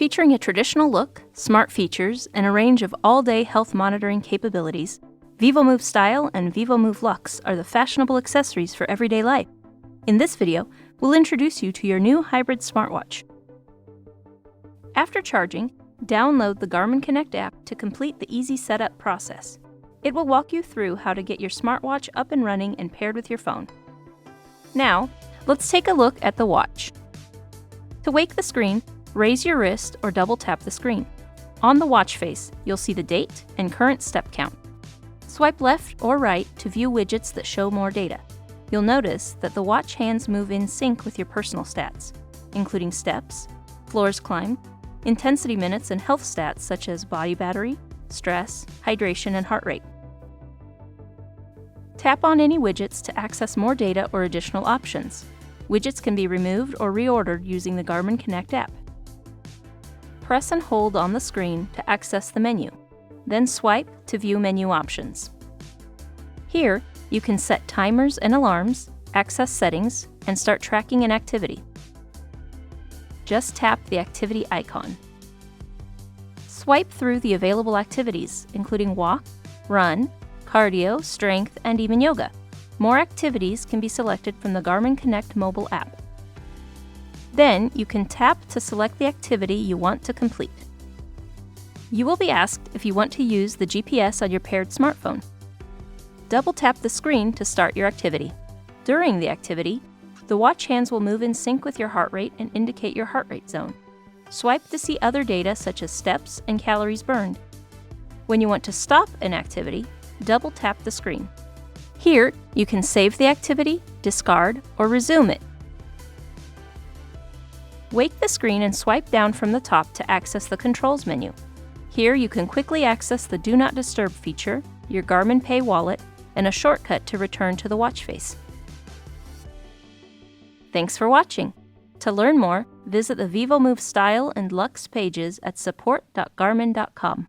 Featuring a traditional look, smart features, and a range of all-day health monitoring capabilities, vívomove Style and vívomove Luxe are the fashionable accessories for everyday life. In this video, we'll introduce you to your new hybrid smartwatch. After charging, download the Garmin Connect app to complete the easy setup process. It will walk you through how to get your smartwatch up and running and paired with your phone. Now, let's take a look at the watch. To wake the screen, raise your wrist or double tap the screen. On the watch face, you'll see the date and current step count. Swipe left or right to view widgets that show more data. You'll notice that the watch hands move in sync with your personal stats, including steps, floors climbed, intensity minutes, and health stats such as body battery, stress, hydration, and heart rate. Tap on any widgets to access more data or additional options. Widgets can be removed or reordered using the Garmin Connect app. Press and hold on the screen to access the menu, then swipe to view menu options. Here, you can set timers and alarms, access settings, and start tracking an activity. Just tap the activity icon. Swipe through the available activities, including walk, run, cardio, strength, and even yoga. More activities can be selected from the Garmin Connect mobile app. Then, you can tap to select the activity you want to complete. You will be asked if you want to use the GPS on your paired smartphone. Double tap the screen to start your activity. During the activity, the watch hands will move in sync with your heart rate and indicate your heart rate zone. Swipe to see other data such as steps and calories burned. When you want to stop an activity, double tap the screen. Here, you can save the activity, discard, or resume it. Wake the screen and swipe down from the top to access the controls menu. Here, you can quickly access the Do Not Disturb feature, your Garmin Pay wallet, and a shortcut to return to the watch face. Thanks for watching. To learn more, visit the vívomove Style and Luxe pages at support.garmin.com.